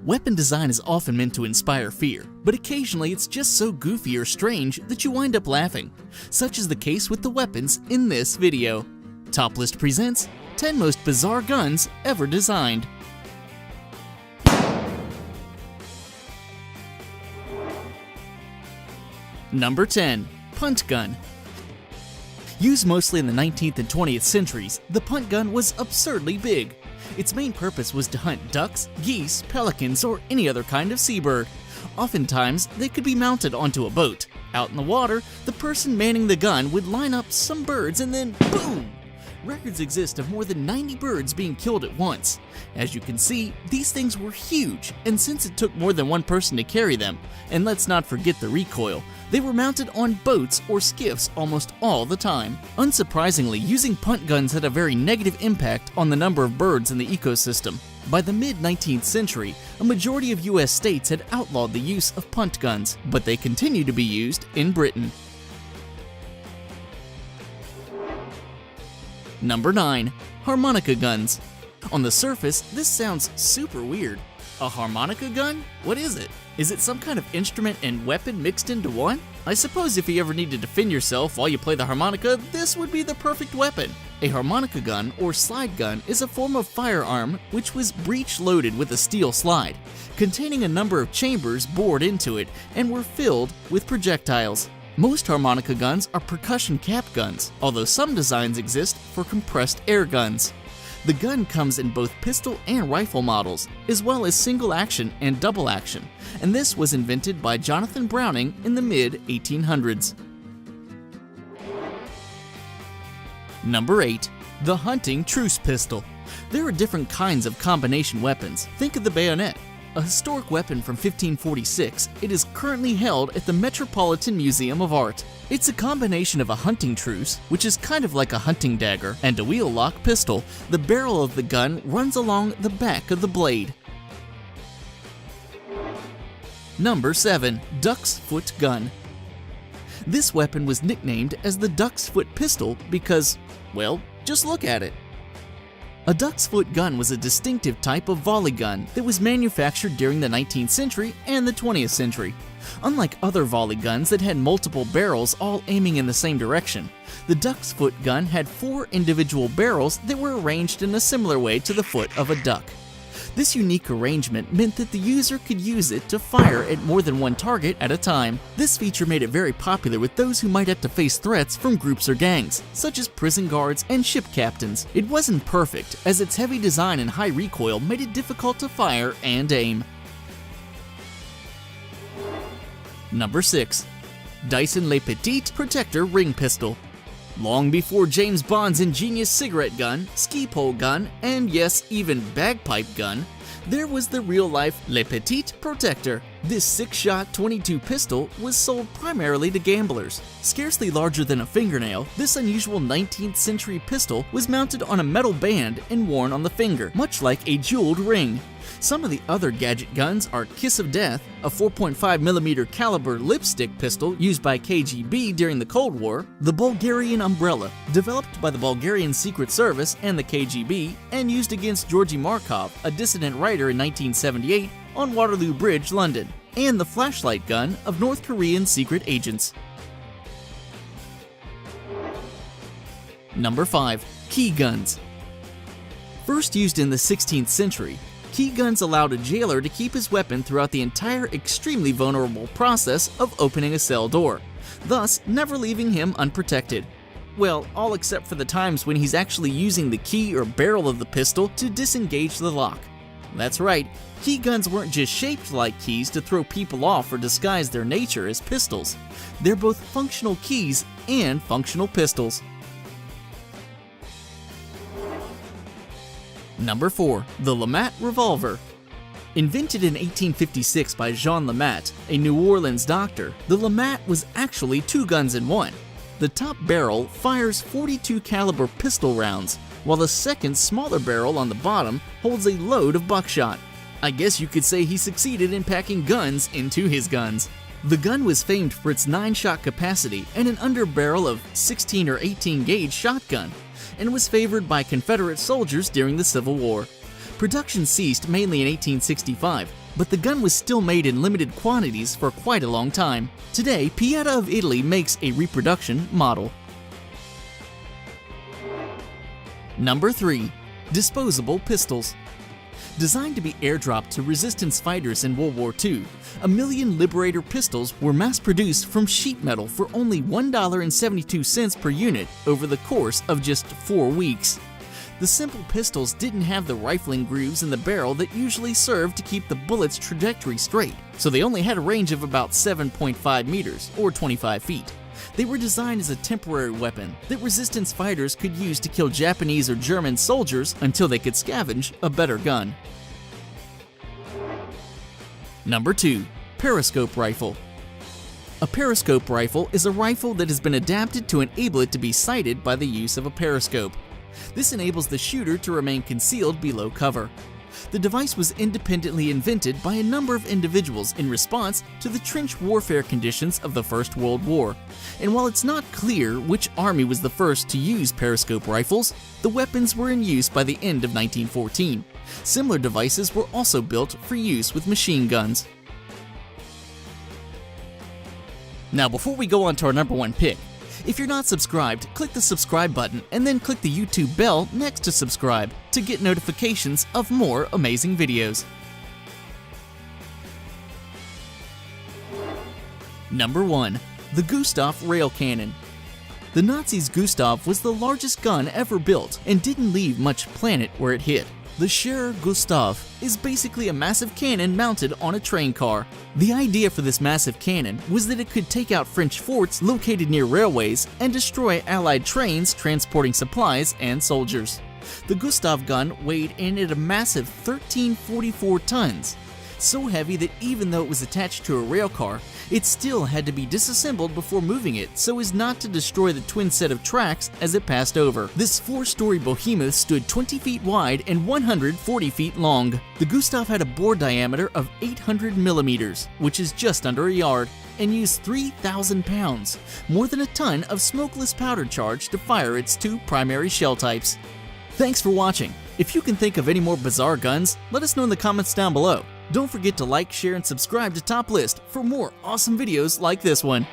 Weapon design is often meant to inspire fear, but occasionally it's just so goofy or strange that you wind up laughing. Such is the case with the weapons in this video. Top List presents 10 most bizarre guns ever designed. Number 10. Punt gun. Used mostly in the 19th and 20th centuries, the punt gun was absurdly big. Its main purpose was to hunt ducks, geese, pelicans, or any other kind of seabird. Oftentimes, they could be mounted onto a boat. Out in the water, the person manning the gun would line up some birds and then boom! Records exist of more than 90 birds being killed at once. As you can see, these things were huge, and since it took more than one person to carry them, and let's not forget the recoil, they were mounted on boats or skiffs almost all the time. Unsurprisingly, using punt guns had a very negative impact on the number of birds in the ecosystem. By the mid-19th century, a majority of US states had outlawed the use of punt guns, but they continue to be used in Britain. Number 9. Harmonica guns. On the surface, this sounds super weird. A harmonica gun? What is it? Is it some kind of instrument and weapon mixed into one? I suppose if you ever need to defend yourself while you play the harmonica, this would be the perfect weapon. A harmonica gun or slide gun is a form of firearm which was breech-loaded with a steel slide, containing a number of chambers bored into it and were filled with projectiles. Most harmonica guns are percussion cap guns, although some designs exist for compressed air guns. The gun comes in both pistol and rifle models, as well as single action and double action, and this was invented by Jonathan Browning in the mid-1800s. Number 8. The hunting truce pistol. There are different kinds of combination weapons. Think of the bayonet. A historic weapon from 1546, it is currently held at the Metropolitan Museum of Art. It's a combination of a hunting truce, which is kind of like a hunting dagger, and a wheel-lock pistol. The barrel of the gun runs along the back of the blade. Number 7. Duck's Foot gun. This weapon was nicknamed as the Duck's Foot pistol because, well, just look at it. A duck's foot gun was a distinctive type of volley gun that was manufactured during the 19th century and the 20th century. Unlike other volley guns that had multiple barrels all aiming in the same direction, the duck's foot gun had 4 individual barrels that were arranged in a similar way to the foot of a duck. This unique arrangement meant that the user could use it to fire at more than one target at a time. This feature made it very popular with those who might have to face threats from groups or gangs, such as prison guards and ship captains. It wasn't perfect, as its heavy design and high recoil made it difficult to fire and aim. Number 6. Dyson Le Petit Protector Ring Pistol. Long before James Bond's ingenious cigarette gun, ski pole gun, and yes, even bagpipe gun, there was the real-life Le Petit Protector. This 6-shot 22 pistol was sold primarily to gamblers. Scarcely larger than a fingernail, this unusual 19th century pistol was mounted on a metal band and worn on the finger, much like a jeweled ring. Some of the other gadget guns are Kiss of Death, a 4.5mm caliber lipstick pistol used by KGB during the Cold War, the Bulgarian Umbrella, developed by the Bulgarian Secret Service and the KGB, and used against Georgy Markov, a dissident writer in 1978, on Waterloo Bridge, London, and the flashlight gun of North Korean secret agents. Number 5. Key guns. First used in the 16th century, key guns allowed a jailer to keep his weapon throughout the entire extremely vulnerable process of opening a cell door, thus never leaving him unprotected. Well, all except for the times when he's actually using the key or barrel of the pistol to disengage the lock. That's right, key guns weren't just shaped like keys to throw people off or disguise their nature as pistols. They're both functional keys and functional pistols. Number 4. The LeMat Revolver. Invented in 1856 by Jean LeMat, a New Orleans doctor, the LeMat was actually 2 guns in one. The top barrel fires .42 caliber pistol rounds, while the second smaller barrel on the bottom holds a load of buckshot. I guess you could say he succeeded in packing guns into his guns. The gun was famed for its 9-shot capacity and an underbarrel of 16 or 18 gauge shotgun, and was favored by Confederate soldiers during the Civil War. Production ceased mainly in 1865, but the gun was still made in limited quantities for quite a long time. Today, Pietta of Italy makes a reproduction model. Number 3. Disposable pistols. Designed to be airdropped to resistance fighters in World War II, 1,000,000 Liberator pistols were mass-produced from sheet metal for only $1.72 per unit over the course of just 4 weeks. The simple pistols didn't have the rifling grooves in the barrel that usually serve to keep the bullet's trajectory straight, so they only had a range of about 7.5 meters or 25 feet. They were designed as a temporary weapon that resistance fighters could use to kill Japanese or German soldiers until they could scavenge a better gun. Number 2. Periscope rifle. A periscope rifle is a rifle that has been adapted to enable it to be sighted by the use of a periscope. This enables the shooter to remain concealed below cover. The device was independently invented by a number of individuals in response to the trench warfare conditions of the First World War. And while it's not clear which army was the first to use periscope rifles, the weapons were in use by the end of 1914. Similar devices were also built for use with machine guns. Now, before we go on to our number 1 pick, if you're not subscribed, click the subscribe button and then click the YouTube bell next to subscribe to get notifications of more amazing videos. Number 1. The Gustav Rail Cannon. The Nazis' Gustav was the largest gun ever built and didn't leave much planet where it hit. The Schere Gustav is basically a massive cannon mounted on a train car. The idea for this massive cannon was that it could take out French forts located near railways and destroy Allied trains transporting supplies and soldiers. The Gustav gun weighed in at a massive 1,344 tons, so heavy that even though it was attached to a rail car, it still had to be disassembled before moving it so as not to destroy the twin set of tracks as it passed over. This 4-story behemoth stood 20 feet wide and 140 feet long. The Gustav had a bore diameter of 800 millimeters, which is just under a yard, and used 3,000 pounds, more than a ton of smokeless powder charge to fire its 2 primary shell types. Thanks for watching. If you can think of any more bizarre guns, let us know in the comments down below. Don't forget to like, share, and subscribe to Top List for more awesome videos like this one.